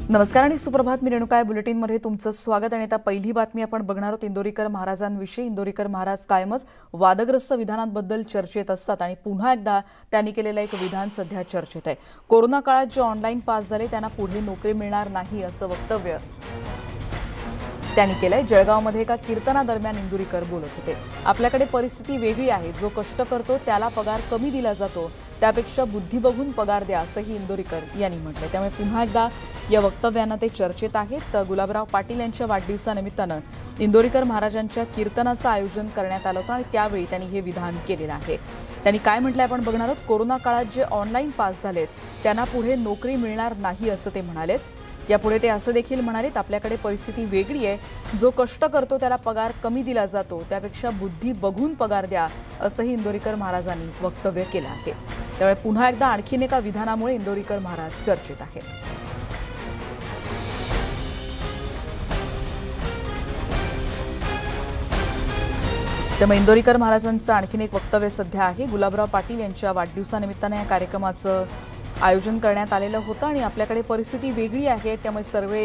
नमस्कार आणि सुप्रभात. मी रेणुका बुलेटिनमध्ये तुमचं स्वागत. आणि आता पहिली बातमी आपण बघणार आहोत इंदोरीकर महाराजांविषयी. इंदोरीकर महाराज कायमच वादग्रस्त विधानांबद्दल चर्चेत असतात आणि पुन्हा एकदा त्यांनी केलेलं एक विधान सध्या चर्चेत आहे. कोरोना काळात जे ऑनलाईन पास झाले त्यांना पुढे नोकरी मिळणार नाही असं वक्तव्य त्यांनी केलंय. जळगावमध्ये एका कीर्तनादरम्यान इंदोरीकर बोलत होते. आपल्याकडे परिस्थिती वेगळी आहे. जो कष्ट करतो त्याला पगार कमी दिला जातो, त्यापेक्षा बुद्धी बघून पगार द्या असंही इंदोरीकर यांनी म्हटलंय. त्यामुळे पुन्हा एकदा या वक्तव्यानं ते चर्चेत आहेत. गुलाबराव पाटील यांच्या वाढदिवसानिमित्तानं इंदोरीकर महाराजांच्या कीर्तनाचं आयोजन करण्यात आलं होतं आणि त्यावेळी त्यांनी हे विधान केलेलं आहे. त्यांनी काय म्हटलंय आपण बघणार आहोत. कोरोना काळात जे ऑनलाईन पास झालेत त्यांना पुढे नोकरी मिळणार नाही असं ते म्हणालेत. यापुढे ते असं देखील म्हणालेत, आपल्याकडे परिस्थिती वेगळी आहे. जो कष्ट करतो त्याला पगार कमी दिला जातो, त्यापेक्षा बुद्धी बघून पगार द्या असंही इंदोरीकर महाराजांनी वक्तव्य केलं आहे. त्यामुळे पुन्हा एकदा आणखीन एका विधानामुळे इंदोरीकर महाराज चर्चेत आहेत. त्यामुळे इंदोरीकर महाराजांचं आणखीन एक वक्तव्य सध्या आहे. गुलाबराव पाटील यांच्या वाढदिवसानिमित्तानं या कार्यक्रमाचं आयोजन करण्यात आलेलं होतं आणि आपल्याकडे परिस्थिती वेगळी आहे. त्यामुळे सर्व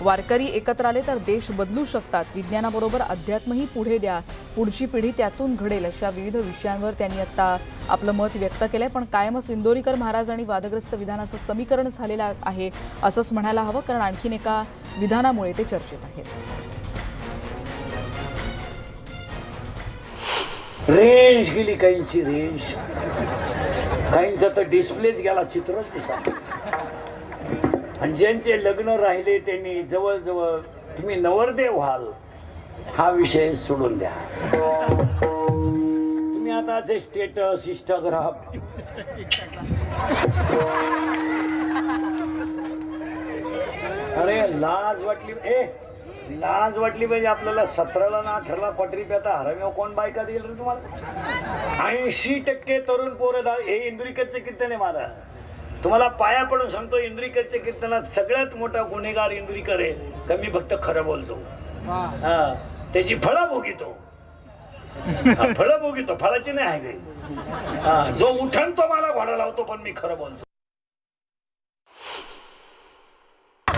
वारकरी एकत्र आले तर देश बदलू शकतात. विज्ञानाबरोबर अध्यात्मही पुढे द्या, पुढची पिढी त्यातून घडेल, अशा विविध विषयांवर त्यांनी आता आपलं मत व्यक्त केलंय. पण कायमच इंदोरीकर महाराज आणि वादग्रस्त विधानाचं समीकरण झालेलं आहे असंच म्हणायला हवं, कारण आणखीन एका विधानामुळे ते चर्चेत आहेत. रेंज गेली, काहींची रेंज, काहींचा तर डिस्प्लेच गेला, चित्रच दिसा. आणि ज्यांचे लग्न राहिले त्यांनी जवळजवळ तुम्ही नवरदेव व्हाल हा विषय सोडून द्या. तुम्ही आता जे स्टेटस इंस्टाग्राम अरे लाज वाटली पाहिजे आपल्याला. 17ला ना 18ला पटरी पेता हरव्या कोण बायका देईल रे तुम्हाला. 80% तरुण पोरं हे इंदुरीकरचे कीर्तन आहे. मला तुम्हाला पाया पडून सांगतो, इंदुरीकरच्या कीर्तनात सगळ्यात मोठा गुन्हेगार इंदुरीकर आहे. कमी फक्त खरं बोलतो, त्याची फळं भोगितो. फळाची नाही आहे. जो उठण तो मला घोडा लावतो, पण मी खरं बोलतो.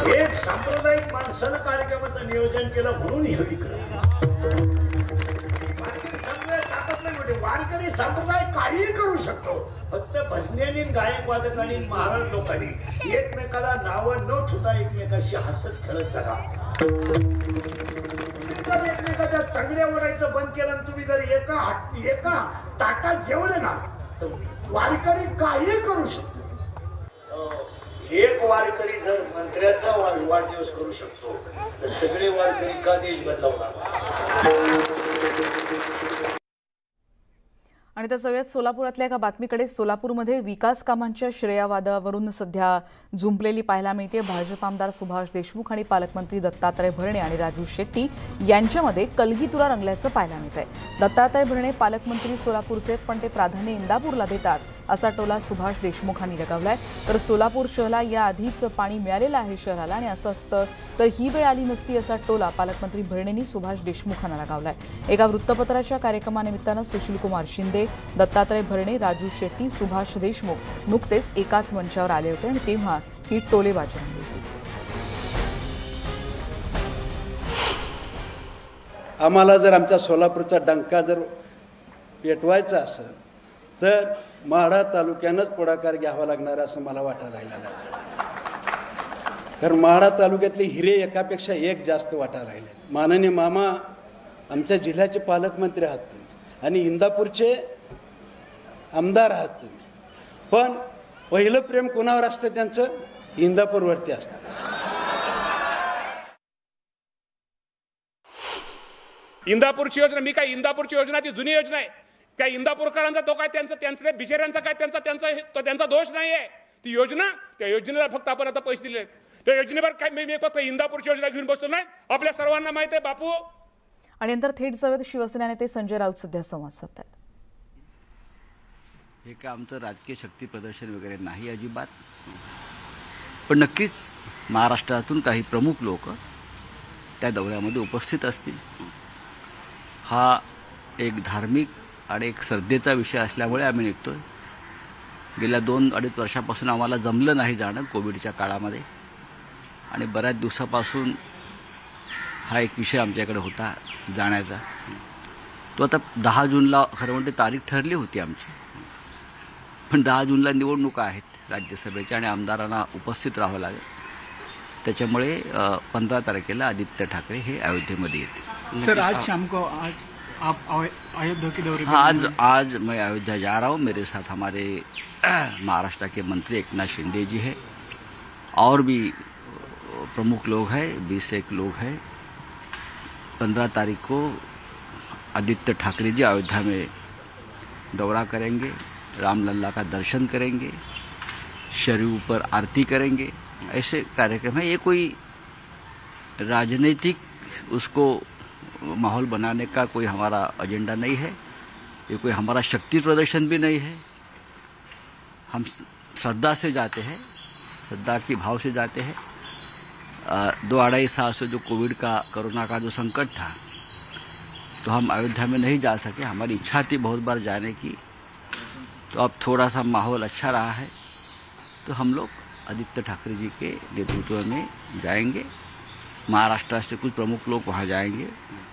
एक सांप्रदायिक माणसानं कार्यक्रमाचं नियोजन केलं म्हणून हे वारकरी संप्रदाय काहीही करू शकतो. फक्त भजन्यांनी, गायक वादकांनी, महाराज लोकांनी एकमेकाला नावं न ठेवता एकमेकाशी हसत खेळत जगा. एकमेकाच्या तंगड्या ओढायचं बंद केलं आणि तुम्ही जर एका ताटात जेवले ना तर वारकरी काहीही करू शकतो. एक वारकरी जर मंत्र्याचा वाढदिवस करू शकतो तर सगळे वारकरी का देश बदलवणार. आणि त्या सगळ्यात सोलापुरातल्या एका बातमीकडे. सोलापूरमध्ये विकास कामांच्या श्रेयवादावरून सध्या झुंपलेली पाहायला मिळते. भाजप आमदार सुभाष देशमुख आणि पालकमंत्री दत्तात्रय भरणे आणि राजू शेट्टी यांच्यामध्ये कलगीतुरा रंगल्याचं पाहायला मिळतंय. दत्तात्रय भरणे पालकमंत्री सोलापूरचे, पण ते प्राधान्य इंदापूरला देतात असा टोला सुभाष देशमुखांनी लगावलाय. तर सोलापूर शहराला याआधीच पाणी मिळालेलं आहे शहराला, आणि असं असतं तर ही वेळ आली नसती असा टोला पालकमंत्री भरणेंनी सुभाष देशमुखांना लगावलाय. एका वृत्तपत्राच्या कार्यक्रमानिमित्तानं सुशीलकुमार शिंदे, दत्तात्रय भरणे, राजू शेट्टी, सुभाष देशमुख नुकतेच एकाच मंचावर आले होते आणि तेव्हा ही टोलेबाजी रंगली होती. आम्हाला जर आमच्या सोलापूरचा डंका जर पेटवायचा असेल तर माढा तालुक्यानंच पुढाकार घ्यावा लागणार असं मला वाटायला लागलेलं आहे. कारण माढा तालुक्यातले हिरे एकापेक्षा एक जास्त वाटायला राहिले. माननीय मामा आमच्या जिल्ह्याचे पालकमंत्री आहात तुम्ही आणि इंदापूरचे आमदार आहात तुम्ही, पण पहिलं प्रेम कोणावर असतं त्यांचं? इंदापूरवरती असतं. इंदापूरची योजना, मी काय इंदापूरची योजना ती जुनी योजना आहे काय? इंदापूरकरांचा तो काय त्यांचा बिचाऱ्यांचा काय त्यांचा दोष नाही आहे. ती योजना, त्या योजनेला फक्त आपण आता पैसे दिले. त्या योजनेवर काय मी फक्त इंदापूरची योजना घेऊन बसतो नाही. आपल्या सर्वांना माहिती आहे बापू. आणि नंतर थेट सवेत शिवसेना नेते संजय राऊत सध्या संवाद साधतात. हे काय आमचं राजकीय शक्ती प्रदर्शन वगैरे नाही अजिबात, पण नक्कीच महाराष्ट्रातून काही प्रमुख लोक त्या दौऱ्यामध्ये उपस्थित असतील. हा एक धार्मिक आणि एक श्रद्धेचा विषय असल्यामुळे आम्ही निघतोय. गेल्या 2-2.5 वर्षापासून आम्हाला जमलं नाही जाणं कोविडच्या काळामध्ये. आणि बऱ्याच दिवसापासून हा एक विषय आमच्याकडे होता जाण्याचा. तो आता 10 जूनला खरं म्हणजे तारीख ठरली होती आमची, पण 10 जूनला निवडणुका आहेत राज्यसभेच्या आणि आमदारांना उपस्थित राहावं लागेल. त्याच्यामुळे 15 तारखेला आदित्य ठाकरे हे अयोध्येमध्ये येतील. सर आज शाम को आज आप अयोध्या के दौरे पे हाँ, आज मैं अयोध्या जा रहा हूँ. मेरे साथ हमारे महाराष्ट्र के मंत्री एकनाथ शिंदे जी है और भी प्रमुख लोग हैं, 20 लोग हैं. 15 तारीख को आदित्य ठाकरे जी अयोध्या में दौरा करेंगे, रामलल्ला का दर्शन करेंगे, शरीर पर आरती करेंगे. ऐसे कार्यक्रम है. ये कोई राजनीतिक उसको माहौल बनाने का कोई हमारा एजेंडा नहीं है. ये कोई हमारा शक्ति प्रदर्शन भी नहीं है. हम श्रद्धा से जाते हैं, श्रद्धा की भाव से जाते हैं. 2-2.5 साल से जो कोरोना का जो संकट था, तो हम अयोध्या में नहीं जा सके. हमारी इच्छा थी बहुत बार जाने की, तो अब थोड़ा सा माहौल अच्छा रहा है, तो हम लोग आदित्य ठाकरे जी के नेतृत्व में जाएंगे. महाराष्ट्र से कुछ प्रमुख लोग वहाँ जाएंगे,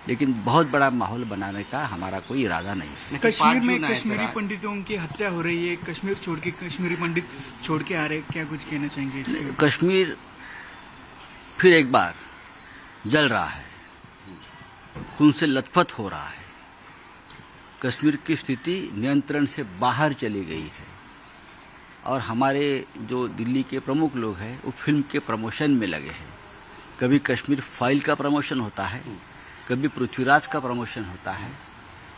लेकिन बहुत बड़ा माहौल बनाने का हमारा कोई इरादा नहीं है. कश्मीर में कश्मीरी पंडितों की हत्या हो रही है, कश्मीर छोड़ के कश्मीरी पंडित छोड़ के आ रहे, क्या कुछ कहना चाहेंगे इसके? कश्मीर फिर एक बार जल रहा है, खून से लथपथ हो रहा है. कश्मीर की स्थिति नियंत्रण से बाहर चली गई है और हमारे जो दिल्ली के प्रमुख लोग हैं वो फिल्म के प्रमोशन में लगे हैं. कभी कश्मीर फाइल का प्रमोशन होता है, कभी पृथ्वीराज का प्रमोशन होता है,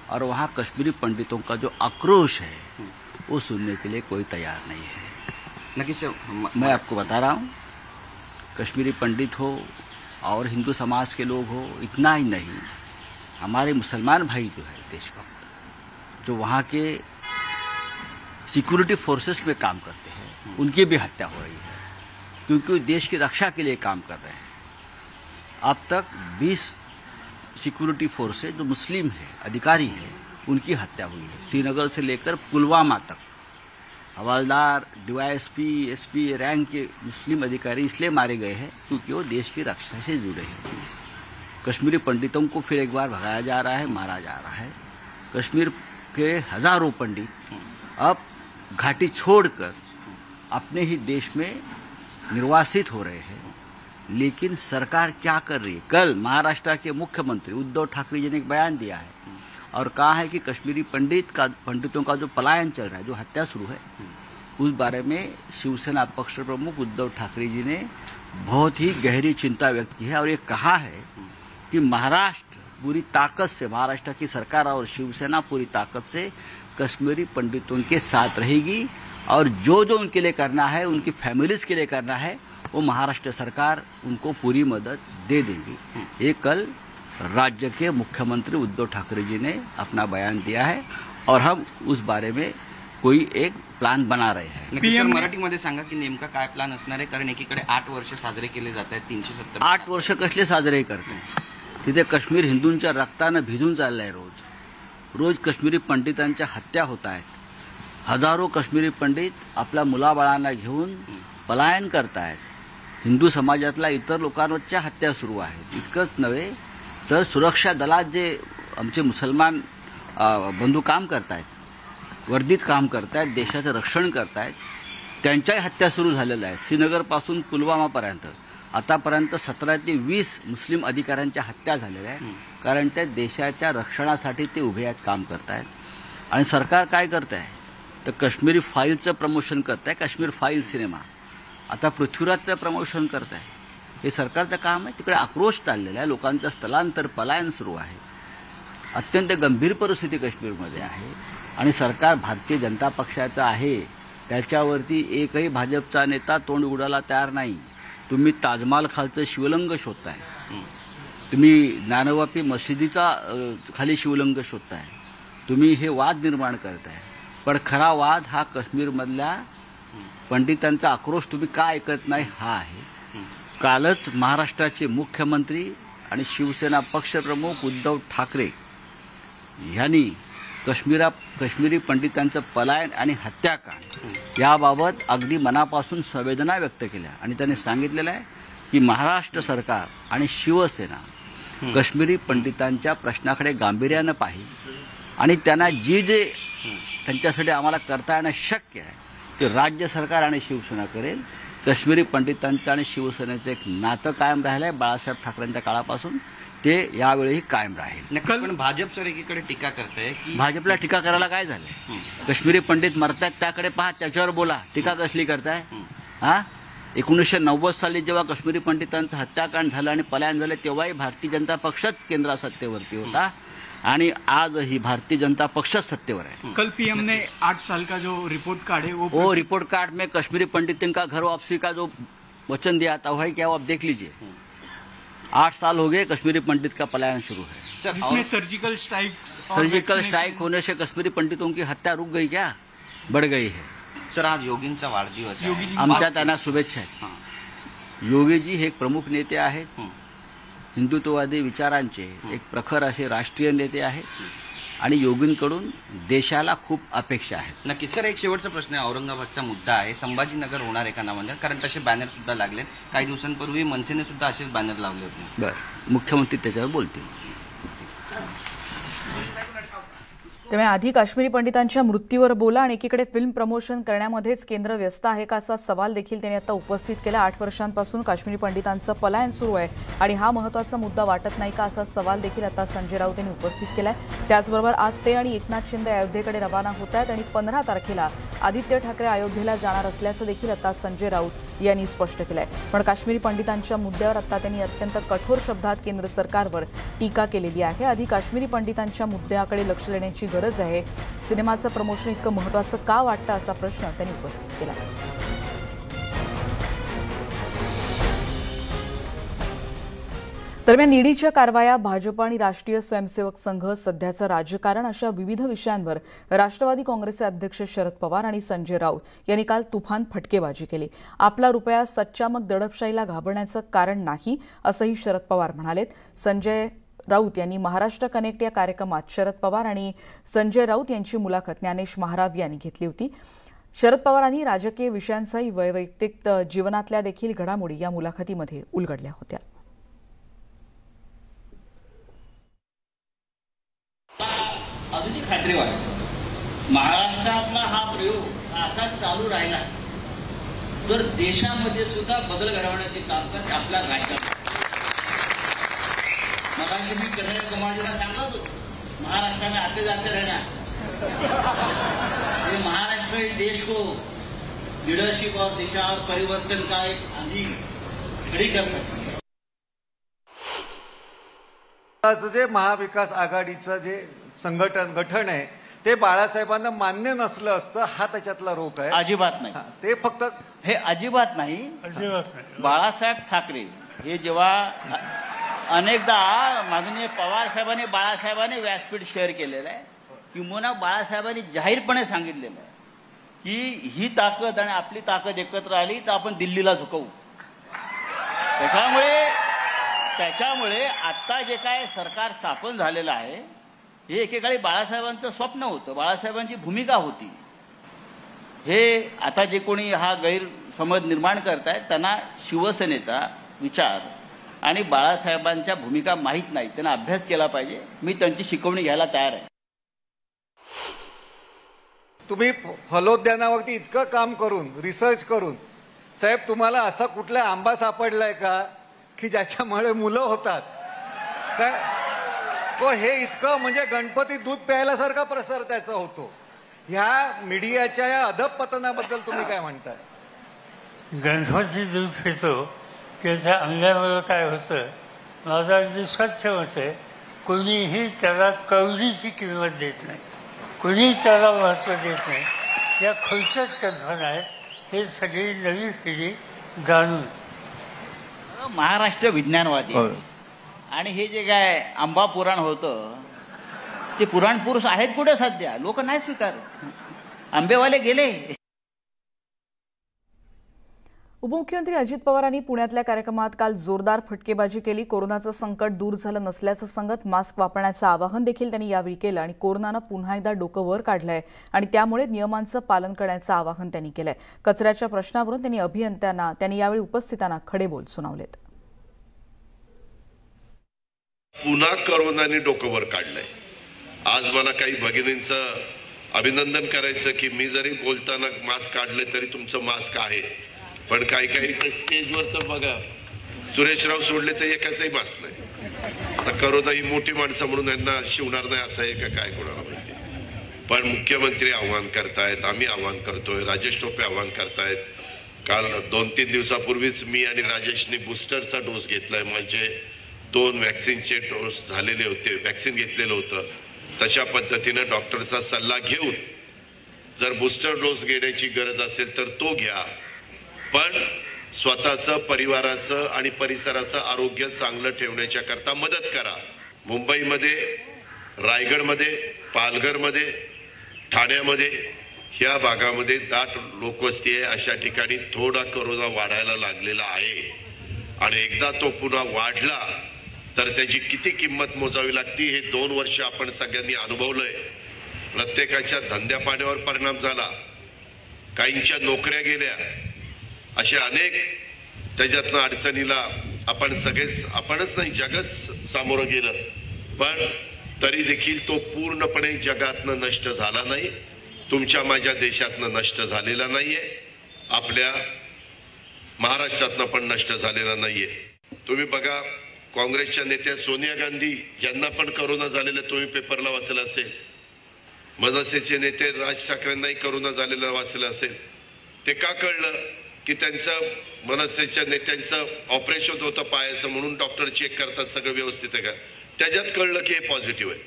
और वहाँ कश्मीरी पंडितों का जो आक्रोश है वो सुनने के लिए कोई तैयार नहीं है. मैं आपको बता रहा हूँ, कश्मीरी पंडित हो और हिंदू समाज के लोग हो, इतना ही नहीं, हमारे मुसलमान भाई जो है देशभक्त, जो वहाँ के सिक्योरिटी फोर्सेस में काम करते हैं, उनकी भी हत्या हो रही है, क्योंकि वो देश की रक्षा के लिए काम कर रहे हैं. अब तक 20 सिक्योरिटी फोर्सेस जो मुस्लिम है, अधिकारी हैं, उनकी हत्या हुई है. श्रीनगर से लेकर पुलवामा तक हवलदार, DYSP, SP रैंक के मुस्लिम अधिकारी इसलिए मारे गए हैं क्योंकि वो देश की रक्षा से जुड़े हैं. कश्मीरी पंडितों को फिर एक बार भगाया जा रहा है, मारा जा रहा है. कश्मीर के हजारों पंडित अब घाटी छोड़कर अपने ही देश में निर्वासित हो रहे हैं. लेकिन सरकार क्या कर रही है? कल महाराष्ट्र के मुख्यमंत्री उद्धव ठाकरे जी ने एक बयान दिया है और कहा है कि कश्मीरी पंडितों का जो पलायन चल रहा है, जो हत्या शुरू है, उस बारे में शिवसेना पक्ष प्रमुख उद्धव ठाकरे जी ने बहुत ही गहरी चिंता व्यक्त की है और ये कहा है कि महाराष्ट्र पूरी ताकत से, महाराष्ट्र की सरकार और शिवसेना पूरी ताकत से कश्मीरी पंडितों के साथ रहेगी और जो जो उनके लिए करना है, उनकी फैमिलीज के लिए करना है, वो महाराष्ट्र सरकार उनको पूरी मदद दे देगी. ये कल राज्य के मुख्यमंत्री उद्धव ठाकरे जी ने अपना बयान दिया है और हम उस बारे में कोई एक प्लान बना रहे हैं. नक्की सर, मराठीमध्ये सांगा की नेमका काय प्लान असणार आहे, कारण एकीकडे 8 वर्ष साजरे केले जात आहेत, 370. 8 वर्ष कसले साजरे करते हैं? तिथे काश्मीर हिंदूंच्या रक्तानं भिजून चाललंय. रोज काश्मीरी पंडितांच्या हत्या होत आहेत. हजारो काश्मीरी पंडित आपल्या मुलाबाळांना घेऊन पलायन करतायत. हिंदू समाजातल्या इतर लोकांवरच्या हत्या सुरू आहेत. इतकंच नव्हे तर सुरक्षा दलात जे आमचे मुसलमान बंधू काम करतायत, वर्दीत काम करतायत, देशाचं रक्षण करतायत, त्यांच्याही हत्या सुरू झालेल्या आहेत. श्रीनगरपासून पुलवामापर्यंत आतापर्यंत 17 ते 20 मुस्लिम अधिकाऱ्यांच्या हत्या झालेल्या आहेत, कारण त्या देशाच्या रक्षणासाठी ते उभे आज काम करतायत. आणि सरकार काय करत आहे तर काश्मीरी फाईलचं प्रमोशन करत आहे. काश्मीर फाईल सिनेमा आता पृथ्वीराजचं प्रमोशन करत आहे. हे सरकारचं काम आहे. तिकडे आक्रोश चाललेला आहे, लोकांचं स्थलांतर, पलायन सुरू आहे. अत्यंत गंभीर परिस्थिती काश्मीरमध्ये आहे आणि सरकार भारतीय जनता पक्षाचं आहे. त्याच्यावरती एकही भाजपचा नेता तोंड उघडायला तयार नाही. तुम्ही ताजमहाल खालचं शिवलिंग शोधताय, तुम्ही ज्ञानवापी मशिदीचा खाली शिवलिंग शोधताय, तुम्ही हे वाद निर्माण करताय. पण खरा वाद हा काश्मीरमधल्या पंडितांचा आक्रोश तुम्ही का ऐकत नाही हा आहे. कालच महाराष्ट्राचे मुख्यमंत्री आणि शिवसेना पक्षप्रमुख उद्धव ठाकरे यांनी काश्मीरी पंडितांचं पलायन आणि हत्याकांड याबाबत अगदी मनापासून संवेदना व्यक्त केल्या आणि त्यांनी सांगितलेलं आहे की महाराष्ट्र सरकार आणि शिवसेना काश्मीरी पंडितांच्या प्रश्नाकडे गांभीर्यानं पाहिजे आणि त्यांना जे त्यांच्यासाठी आम्हाला करता येणं शक्य आहे ते राज्य सरकार आणि शिवसेना करेल. काश्मीरी पंडितांचं आणि शिवसेनेचं एक नातं कायम राहिलं आहे बाळासाहेब ठाकरेंच्या काळापासून, ते यावेळीही कायम राहील. पण भाजप सर एकीकडे टीका करते की भाजपला टीका करायला काय झालंय? काश्मीरी पंडित मरतायत त्याकडे पहा, त्याच्यावर बोला, टीका कसली करताय? हा 1990 साली जेव्हा काश्मीरी पंडितांचं हत्याकांड झालं आणि पलायन झालं तेव्हाही भारतीय जनता पक्षच केंद्रात सत्तेवरती होता आणि आजही भारतीय जनता पक्षच सत्तेवर है. कल पीएम ने 8 साल का जो रिपोर्ट कार्ड है वो रिपोर्ट कार्ड में कश्मीरी पंडितों का घर वापसी का जो वचन दिया था वही क्या, वो आप देख लीजिए. 8 साल हो गए कश्मीरी पंडित का पलायन शुरू है. जिसमें सर्जिकल स्ट्राइक होने से कश्मीरी पंडितों की हत्या रुक गई क्या, बढ़ गई है. सर आज योगींचा वाढदिवस आहे. आमच्या त्यांना शुभेच्छा आहेत. योगीजी हे एक प्रमुख नेते आहेत, हिंदुत्ववादी विचारांचे एक प्रखर असे राष्ट्रीय नेते आहेत आणि योगींकडून देशाला खूप अपेक्षा आहेत. नक्की सर, एक शेवटचा प्रश्न आहे. औरंगाबादचा मुद्दा आहे, संभाजीनगर होणार आहे का नामंजूर, कारण तसे बॅनर सुद्धा लागले. काही दिवसांपूर्वी मनसेने सुद्धा असेच बॅनर लावले होते. बरं, मुख्यमंत्री त्याच्यावर बोलतील. त्यामुळे आधी काश्मीरी पंडितांच्या मृत्यूवर बोला आणि एकीकडे फिल्म प्रमोशन करण्यामध्येच केंद्र व्यस्त आहे का असा सवाल देखील त्यांनी आता उपस्थित केला. 8 वर्षांपासून काश्मीरी पंडितांचं पलायन सुरू आहे आणि हा महत्त्वाचा मुद्दा वाटत नाही का असा सवाल देखील आता संजय राऊत यांनी उपस्थित केलाय. त्याचबरोबर आज ते आणि एकनाथ शिंदे अयोध्येकडे रवाना होत आहेत आणि 15 तारखेला आदित्य ठाकरे अयोध्येला जाणार असल्याचं देखील आता संजय राऊत यांनी स्पष्ट केलंय. पण काश्मीरी पंडितांच्या मुद्द्यावर आता त्यांनी अत्यंत कठोर शब्दात केंद्र सरकारवर टीका केलेली आहे. आधी काश्मीरी पंडितांच्या मुद्द्याकडे लक्ष देण्याची गरज आहे. सिनेमाचं प्रमोशन इतकं महत्त्वाचं का वाटतं असा प्रश्न त्यांनी उपस्थित केला. दरम्यान ईडीच्या कारवाया, भाजप आणि राष्ट्रीय स्वयंसेवक संघ, सध्याचं राजकारण अशा विविध विषयांवर राष्ट्रवादी काँग्रेसचे अध्यक्ष शरद पवार आणि संजय राऊत यांनी काल तुफान फटकेबाजी केली. आपला रुपया सच्चा मग दडपशाहीला घाबरण्याचं कारण नाही असंही शरद पवार म्हणालेत. संजय राऊत यांनी महाराष्ट्र कनेक्ट या कार्यक्रमात शरद पवार आणि संजय राऊत यांची मुलाखत ज्ञानेश महाराव यांनी घेतली होती. शरद पवारांनी राजकीय विषयांसह वैयक्तिक जीवनातल्या देखील घडामोडी या मुलाखतीमध्ये उलगडल्या होत्या. अजूनही खात्री वाटते महाराष्ट्रातला हा प्रयोग असाच चालू राहिला तर देशामध्ये सुद्धा बदल घडवण्याची ताकद आपल्या राज्यात. मगाशी मी कर्नल कमांडला सांगत होतो महाराष्ट्र में आते जाते रहना, ये महाराष्ट्र देश को लीडरशिप और दिशा और परिवर्तन का एक आंधी खड़ी कर सकते हैं. जे महाविकास आघाडीचं जे गठन आहे ते बाळासाहेबांना मान्य नसलं असतं, हा त्याच्यातला रोग आहे. अजिबात नाही, ते फक्त हे अजिबात नाही. बाळासाहेब ठाकरे हे जेव्हा अनेकदा माननीय पवार साहेबांनी बाळासाहेबांनी व्यासपीठ शेअर केलेलं आहे, किंवा बाळासाहेबांनी जाहीरपणे सांगितलेलं आहे की ही ताकद आणि आपली ताकद एकत्र आली तर आपण दिल्लीला झुकवू. त्याच्यामुळे आता जे काय सरकार स्थापन झालेलं आहे हे एकेकाळी बाळासाहेबांचं स्वप्न होतं, बाळासाहेबांची भूमिका होती. हे आता जे कोणी हा गैरसमज निर्माण करतायत त्यांना शिवसेनेचा विचार आणि बाळासाहेबांच्या भूमिका माहीत नाही, त्यांना अभ्यास केला पाहिजे. मी त्यांची शिकवणी घ्यायला तयार आहे. तुम्ही फलोद्यानावरती इतकं काम करून रिसर्च करून साहेब तुम्हाला असा कुठला आंबा सापडलाय का की ज्याच्यामुळे मुलं होतात काय? तो हे इतकं म्हणजे गणपती दूध प्यायल्यासारखा प्रसार त्याचा होतो. ह्या मीडियाच्या या अधपतनाबद्दल तुम्ही काय म्हणताय? गणपती दूध पितो त्याच्या अंगावर काय होतं, माझं अगदी स्वच्छ होतं. कोणीही त्याला कवडीची किंमत देत नाही, कोणी त्याला महत्त्व देत नाही. या खुलचट कल्पना आहेत, हे सगळी नवी पिढी जाणून. महाराष्ट्र विज्ञानवादी आणि हे जे काय आंबा पुराण होतं ते पुराण पुरुष आहेत कुठे सध्या, लोक नाही स्वीकारत. आंबेवाले गेले. उपमुख्यमंत्री अजित पवारांनी पुण्यातल्या कार्यक्रमात काल जोरदार फटकेबाजी केली. कोरोनाचं संकट दूर झालं नसल्याचं सांगत मास्क वापरण्याचं आवाहन देखील त्यांनी यावेळी केलं आणि कोरोनानं पुन्हा एकदा डोकं वर काढलंय आणि त्यामुळे नियमांचं पालन करण्याचं आवाहन त्यांनी केलंय. कचऱ्याच्या प्रश्नावरून त्यांनी अभियंत्यांना यावेळी उपस्थितांना खडे बोल सुनावलेत. पुन्हा कोरोनाने डोकं वर काढलंय. आज मला काही भगिनींचं अभिनंदन करायचं की मी जरी बोलताना मास्क काढले तरी तुमचं मास्क आहे, पण काही स्टेजवर तर बघा सुरेशराव सोडले तर एकाचाही मास्क नाही. आता करोना ही मोठी माणसं म्हणून यांना शिवणार नाही असं आहे का काय कोणाला माहिती. पण मुख्यमंत्री आव्हान करतायत, आम्ही आव्हान करतोय, राजेश टोपे आव्हान करतायत. काल 2-3 दिवसापूर्वीच मी आणि राजेशने बूस्टरचा डोस घेतलाय. म्हणजे 2 वॅक्सिनचे डोस झालेले होते, वॅक्सिन घेतलेलं होतं. तशा पद्धतीने डॉक्टरचा सल्ला घेऊन जर बूस्टर डोस घेण्याची गरज असेल तर तो घ्या, पण स्वतःचं, परिवाराचं आणि परिसराचं आरोग्य चांगलं ठेवण्याच्या करता मदत करा. मुंबईमध्ये, रायगडमध्ये, पालघरमध्ये, ठाण्यामध्ये ह्या भागामध्ये दाट लोकवस्ती आहे. अशा ठिकाणी थोडा कोरोना वाढायला लागलेला आहे आणि एकदा तो पुन्हा वाढला तर त्याची किती किंमत मोजावी लागती हे 2 वर्ष आपण सगळ्यांनी अनुभवलंय. प्रत्येकाच्या धंद्या पाण्यावर परिणाम झाला, काहींच्या नोकऱ्या गेल्या, असे अनेक त्याच्यातनं अडचणीला आपणच नाही जगच सामोरं गेलं. पण तरी देखील तो पूर्णपणे जगातनं नष्ट झाला नाही, तुमच्या माझ्या देशातनं नष्ट झालेला नाहीये, आपल्या महाराष्ट्रातनं पण नष्ट झालेला नाहीये. तुम्ही बघा, काँग्रेसच्या नेत्या सोनिया गांधी यांना पण कोरोना झालेला तुम्ही पेपरला वाचलं असेल. मनसेचे नेते राज ठाकरेंनाही कोरोना झालेला वाचलं असेल. ते का कळलं की त्यांचं मनसेच्या नेत्यांचं ऑपरेशन होतं पायाचं, म्हणून डॉक्टर चेक करतात सगळं व्यवस्थित आहे का, त्याच्यात कळलं की हे पॉझिटिव्ह आहे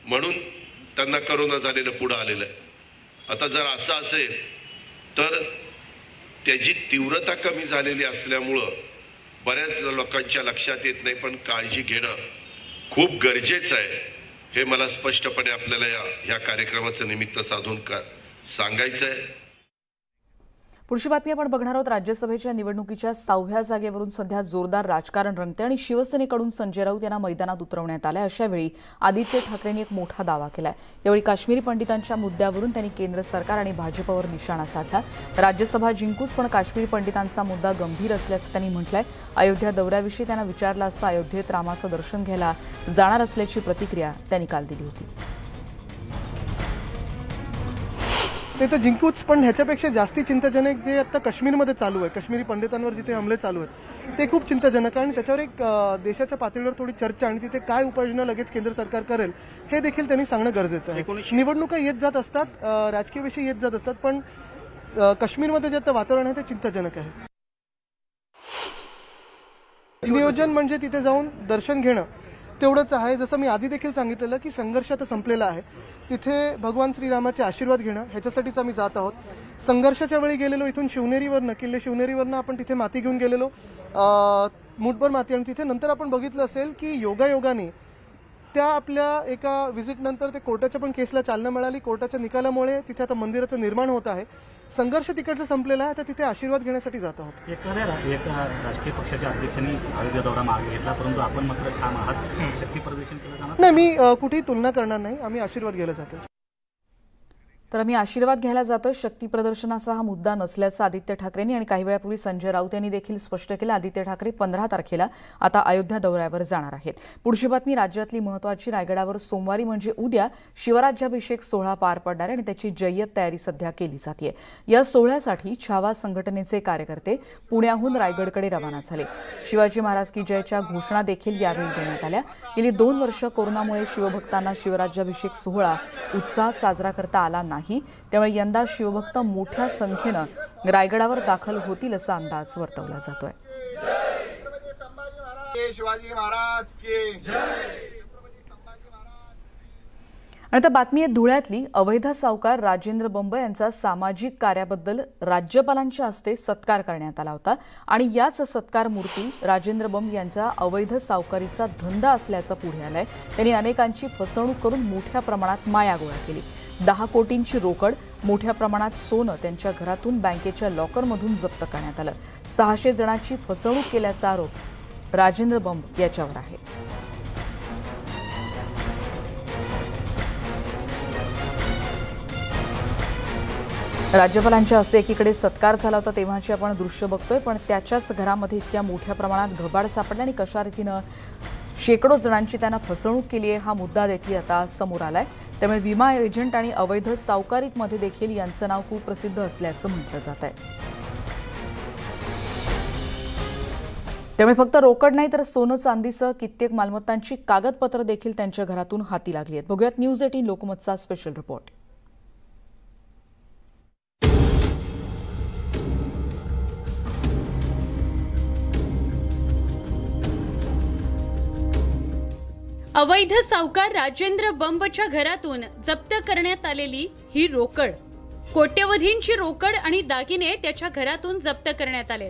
म्हणून त्यांना कोरोना झालेलं पुढं आलेलं आहे. आता जर असं असेल तर त्याची तीव्रता कमी झालेली असल्यामुळं बऱ्याच लोकांच्या लक्षात येत नाही, पण काळजी घेणं खूप गरजेचं आहे हे मला स्पष्टपणे आपल्याला या कार्यक्रमाचं निमित्त साधून सांगायचं आहे. पुढची बातमी आपण बघणार आहोत. राज्यसभेच्या निवडणुकीच्या 6व्या जागेवरून सध्या जोरदार राजकारण रंगते आणि शिवसेनेकडून संजय राऊत यांना मैदानात उतरवण्यात आलंय. अशावेळी आदित्य ठाकरेंनी एक मोठा दावा केलाय. यावेळी काश्मीरी पंडितांच्या मुद्द्यावरून त्यांनी केंद्र सरकार आणि भाजपवर निशाणा साधला. राज्यसभा जिंकूच पण काश्मीरी पंडितांचा मुद्दा गंभीर असल्याचं त्यांनी म्हटलंय. अयोध्या दौऱ्याविषयी त्यांना विचारलं असता अयोध्येत रामाचं दर्शन घ्यायला जाणार असल्याची प्रतिक्रिया त्यांनी काल दिली होती. ते तर जिंकूच, पण ह्याच्यापेक्षा जास्ती चिंताजनक जे आता काश्मीरमध्ये चालू आहे, काश्मीरी पंडितांवर जिथे हमले चालू आहेत ते खूप चिंताजनक आहे आणि त्याच्यावर एक देशाच्या पातळीवर थोडी चर्चा आणि तिथे काय उपाययोजना लगेच केंद्र सरकार करेल हे देखील त्यांनी सांगणं गरजेचं आहे. निवडणुका येत जात असतात, राजकीय विषय येत जात असतात, पण काश्मीरमध्ये जे आता वातावरण आहे ते चिंताजनक आहे. नियोजन म्हणजे तिथे जाऊन दर्शन घेणं तेवढंच आहे. जसं मी आधी देखील सांगितलेलं की संघर्ष आता संपलेला आहे, तिथे भगवान श्रीरामाचे आशीर्वाद घेणं ह्याच्यासाठीच आम्ही जात आहोत. संघर्षाच्या वेळी गेलेलो इथून शिवनेरीवरनं, किल्ले शिवनेरीवरनं आपण तिथे माती घेऊन गेलेलो, मुठभर माती, आणि तिथे नंतर आपण बघितलं असेल की योगायोगाने त्या आपल्या एका व्हिजिटनंतर ते कोर्टाच्या पण केसला चालना मिळाली. कोर्टाच्या निकालामुळे तिथे आता मंदिराचं निर्माण होत आहे. संघर्ष तिकडचं संपलेला आहे, तर तिथे आशीर्वाद घेण्यासाठी जात आहोत. एका राजकीय पक्षाच्या अध्यक्षांनी अयोध्या दौरा मागे घेतला, परंतु आपण मात्र ठाम आहात. शक्ती प्रदर्शन केलं जाणार नाही, मी कुठेही तुलना करणार नाही. आम्ही आशीर्वाद घ्यायला जातो. तर आम्ही आशीर्वाद घ्यायला जातोय, शक्ती प्रदर्शनाचा हा मुद्दा नसल्याचं आदित्य ठाकरेंनी आणि काही वेळापूर्वी संजय राऊत यांनी देखील स्पष्ट केलं. आदित्य ठाकरे 15 तारखेला आता अयोध्या दौऱ्यावर जाणार आहेत. पुढची बातमी राज्यातली महत्त्वाची. रायगडावर सोमवारी म्हणजे उद्या शिवराज्याभिषेक सोहळा पार पडणार आहे आणि त्याची जय्यत तयारी सध्या केली जाते. या सोहळ्यासाठी छावा संघटनेचे कार्यकर्ते पुण्याहून रायगडकडे रवाना झाले. शिवाजी महाराज की जयच्या घोषणा देखील यावेळी देण्यात आल्या. गेली 2 वर्ष कोरोनामुळे शिवभक्तांना शिवराज्याभिषेक सोहळा उत्साहात साजरा करता आला नाही, त्यामुळे यंदा शिवभक्त मोठ्या संख्येनं रायगडावर दाखल होतील असा अंदाज वर्तवला जातोय. आणि आता बातमी आहे धुळ्यातली. अवैध सावकार राजेंद्र बंब यांचा सामाजिक कार्याबद्दल राज्यपालांच्या हस्ते सत्कार करण्यात आला होता आणि याच सत्कार मूर्ती राजेंद्र बंब यांचा अवैध सावकारीचा धंदा असल्याचं पुढे आलंय. त्यांनी अनेकांची फसवणूक करून मोठ्या प्रमाणात माया गोळा केली. 10 कोटींची रोकड, मोठ्या प्रमाणात सोनं त्यांच्या घरातून बँकेच्या लॉकरमधून जप्त करण्यात आलं. 600 जणांची फसवणूक केल्याचा आरोप राजेंद्र बंब याच्यावर आहे. राज्यपालांच्या हस्ते एकीकडे सत्कार झाला होता तेव्हाची आपण दृश्य बघतोय, पण त्याच्याच घरामध्ये इतक्या मोठ्या प्रमाणात घबाड सापडले आणि कशा रीतीनं शेकडो जणांची त्यांना फसवणूक केली आहे हा मुद्दा देखील आता समोर आलाय. त्यामुळे विमा एजंट आणि अवैध सावकारीमध्ये देखील यांचं नाव खूप प्रसिद्ध असल्याचं म्हटलं जात आहे. त्यामुळे फक्त रोकड नाही तर सोनं चांदीसह कित्येक मालमत्तांची कागदपत्र देखील त्यांच्या घरातून हाती लागली आहेत. बघूयात न्यूज 18 लोकमतचा स्पेशल रिपोर्ट. अवैध सावकार राजेंद्र बंबच्या घरातून जप्त करण्यात आलेली ही रोकड, कोट्यवधींची रोकड आणि दागिने त्याच्या घरातून जप्त करण्यात आले.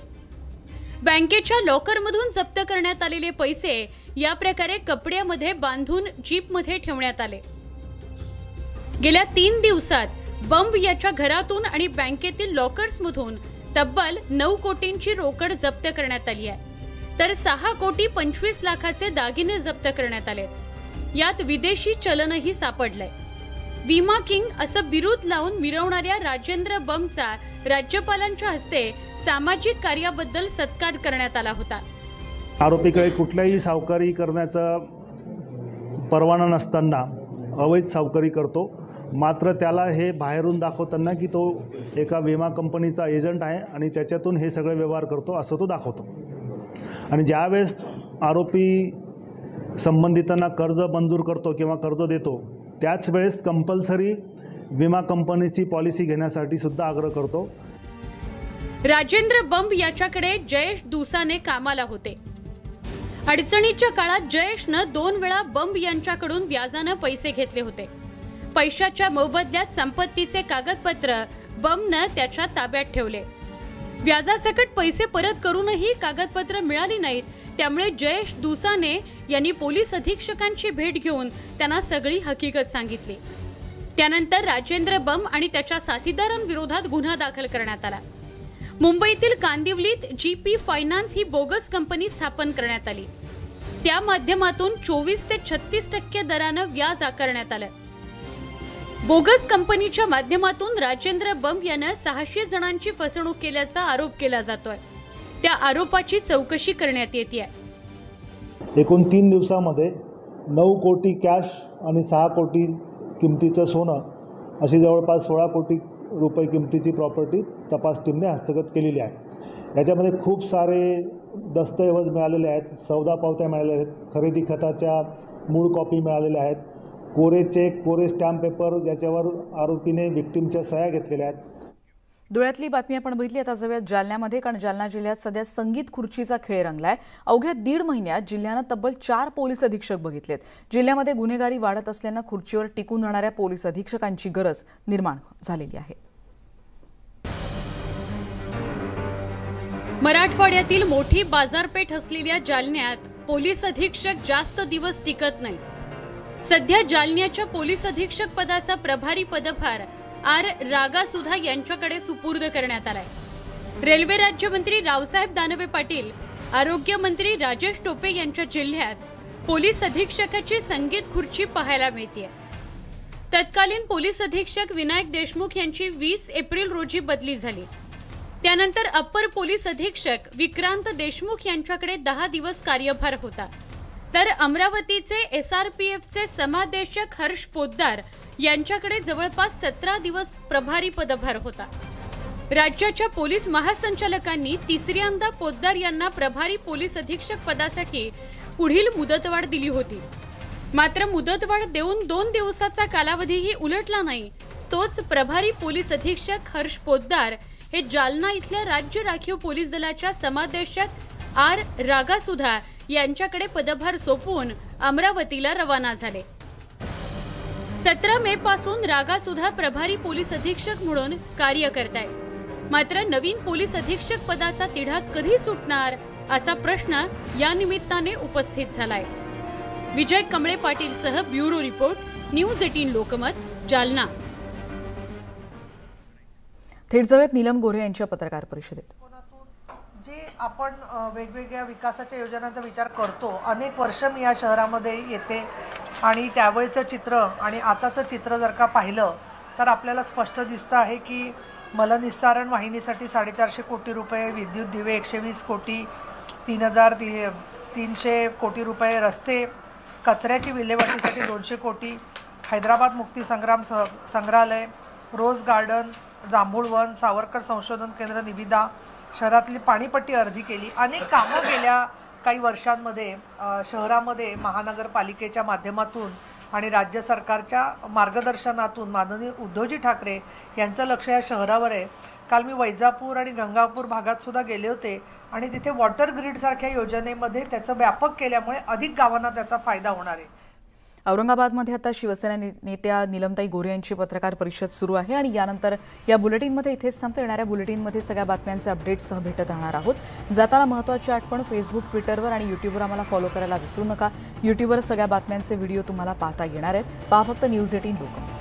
बँकेच्या लॉकरमधून जप्त करण्यात आलेले पैसे या प्रकारे कपड्यामध्ये बांधून जीपमध्ये ठेवण्यात आले. गेल्या 3 दिवसात बंब याच्या घरातून आणि बँकेतील लॉकर्समधून तब्बल 9 कोटींची रोकड जप्त करण्यात आली आहे, तर 6 कोटी 25 लाखाचे दागिने जप्त करण्यात आले. यात विदेशी चलनही सापडलंय. विमा किंग असं बिरुद लावून मिरवणाऱ्या राजेंद्र बंबचा राज्यपालांच्या हस्ते सामाजिक कार्याबद्दल सत्कार करण्यात आला होता. आरोपीकडे कुठल्याही सावकारी करण्याचा परवाना नसताना अवैध सावकारी करतो. मात्र त्याला हे बाहेरून दाखवताना की तो एका विमा कंपनीचा एजंट आहे आणि त्याच्यातून हे सगळे व्यवहार करतो असं तो दाखवतो. आणि ज्यावेळेस आरोपी संबंधितांना कर्ज मंजूर करतो किंवा कर्ज देतो त्याच वेळेस कंपल्सरी विमा कंपनीची पॉलिसी घेण्यासाठी सुद्धा आग्रह करतो. राजेंद्र बंब याच्याकडे जयेश दुसाने कामाला होते. अडचणीच्या काळात जयेशनं 2 वेळा बंब यांच्याकडून व्याजानं पैसे घेतले होते. पैशाच्या मोबदल्यात संपत्तीचे कागदपत्र बंबनं त्याच्या ताब्यात ठेवले. व्याजासकट पैसे परत करूनही कागदपत्र मिळाली नाहीत. त्यामुळे जयेश दुसाने यांनी पोलीस अधीक्षकांची भेट घेऊन त्यांना सगळी हकीकत सांगितली. त्यानंतर राजेंद्र बंब आणि त्याच्या साथीदारांविरोधात गुन्हा दाखल करण्यात आला. मुंबईतील कांदिवलीत GP फायनान्स ही बोगस कंपनी स्थापन करण्यात आली. त्या माध्यमातून 24 ते 36% दरानं व्याज आकारण्यात आलं. बोगस कंपनीच्या माध्यमातून राजेंद्र बंब यानं 600 जणांची फसवणूक केल्याचा आरोप केला जातोय. त्या आरोपाची चौकशी करण्यात येते. एकूण 3 दिवसामध्ये 9 कोटी कॅश आणि 6 कोटी किमतीचं सोनं अशी जवळपास 16 कोटी रुपये किमतीची प्रॉपर्टी तपास टीमने हस्तगत केलेली आहे. याच्यामध्ये खूप सारे दस्तऐवज मिळालेले आहेत, सौदा पावत्या मिळालेल्या आहेत, खरेदी खताच्या मूळ कॉपी मिळालेल्या आहेत, कोरे चेक, कोरे स्टॅम्प पेपर ज्याच्यावर आरोपीने विक्टिमच्या सह्या घेतलेल्या आहेत. धुळ्यातली बातमी आपण बघितली. आता जाऊयात जालन्यामध्ये, कारण जालना जिल्ह्यात सध्या संगीत खुर्चीचा खेळ रंगलाय. अवघ्या 1.5 महिन्यात जिल्ह्यानं तब्बल 4 पोलीस अधीक्षक बघितलेत. जिल्ह्यामध्ये गुन्हेगारी वाढत असल्यानं खुर्चीवर टिकून राहणाऱ्या पोलीस अधीक्षकांची गरज निर्माण झालेली आहे. मराठवाड्यातील मोठी बाजारपेठ असलेल्या जालन्यात पोलीस अधीक्षक जास्त दिवस टिकत नाही. सध्या जालन्याच्या पोलीस अधीक्षक पदाचा प्रभारी पदभार आर रागासुधा यांच्याकडे सुपूर्द करण्यात आलाय. रेल्वे राज्यमंत्री रावसाहेब दानवे पाटील, आरोग्यमंत्री राजेश टोपे यांच्या जिल्ह्यात पोलीस अधीक्षकाची संगीत खुर्ची पाहायला मिळते. तत्कालीन पोलीस अधीक्षक विनायक देशमुख यांची 20 एप्रिल रोजी बदली झाली. त्यानंतर अप्पर पोलीस अधीक्षक विक्रांत देशमुख यांच्याकडे 10 दिवस कार्यभार होता. तर अमरावतीचे SRPFचे समादेशक हर्ष पोद्दार यांच्याकडे जवळपास 17 दिवस प्रभारी पदभार होता. राज्याच्या पोलीस महासंचालकांनी तिसऱ्यांदा पोद्दार यांना प्रभारी पोलीस अधीक्षक पदासाठी पुढील मुदतवाढ दिली होती. मात्र मुदतवाढ देऊन 2 दिवसाचा कालावधीही उलटला नाही. तोच प्रभारी पोलीस अधीक्षक हर्ष पोद्दार हे जालना इथल्या राज्य राखीव पोलीस दलाच्या समादेशक आर रागासुधा यांच्याकडे पदभार सोपवून अमरावतीला रवाना झाले. 17 मे पासून रागासुधा प्रभारी पोलीस अधीक्षक म्हणून कार्य करतायत. मात्र नवीन पोलीस अधीक्षक पदाचा तिढा कधी सुटणार असा प्रश्न या निमित्ताने उपस्थित झालाय. विजय कमळे पाटील सह bureau report, news 18 Lokmat, Jalna. थेट जाऊयात नीलम गोऱ्हे यांच्या पत्रकार परिषदेत. जे आपण वेगवेगळ्या विकासाच्या योजनांचा विचार करतो, अनेक वर्ष मी या शहरामध्ये येते आणि त्यावेळेचं चित्र आणि आताचं चित्र जर का पाहिलं तर आपल्याला स्पष्ट दिसतं आहे की मलनिस्सारण वाहिनीसाठी 450 कोटी रुपये, विद्युत दिवे 120 कोटी, 3,300 कोटी रुपये, रस्ते, कचऱ्याची विल्हेवाटीसाठी 200 कोटी, हैदराबाद मुक्तीसंग्राम संग्रहालय, रोज गार्डन, जांभूळवन, सावरकर संशोधन केंद्र, निविदा, शहरातली पाणीपट्टी अर्धी केली. अनेक कामं गेल्या काही वर्षांमध्ये शहरामध्ये महानगरपालिकेच्या माध्यमातून आणि राज्य सरकारच्या मार्गदर्शनातून माननीय उद्धवजी ठाकरे यांचं लक्ष या शहरावर आहे. काल मी वैजापूर आणि गंगापूर भागात सुद्धा गेले होते आणि तिथे वॉटर ग्रीडसारख्या योजनेमध्ये त्याचं व्यापक केल्यामुळे अधिक गावांना त्याचा फायदा होणार आहे. औरंगाबादमध्ये आता शिवसेना नेत्या नीलमताई गोऱ्हे यांची पत्रकार परिषद सुरू आहे आणि यानंतर या बुलेटिनमध्ये इथेच थांबतो. येणाऱ्या बुलेटिनमध्ये सगळ्या बातम्यांचे अपडेट्ससह भेटत राहणार आहोत. जाताना महत्त्वाची आठवण, फेसबुक, ट्विटरवर आणि यूट्यूबवर आम्हाला फॉलो करायला विसरू नका. यूट्यूबवर सगळ्या बातम्यांचे व्हिडिओ तुम्हाला पाहता येणार आहेत. पहा फक्त News18 लोकमत.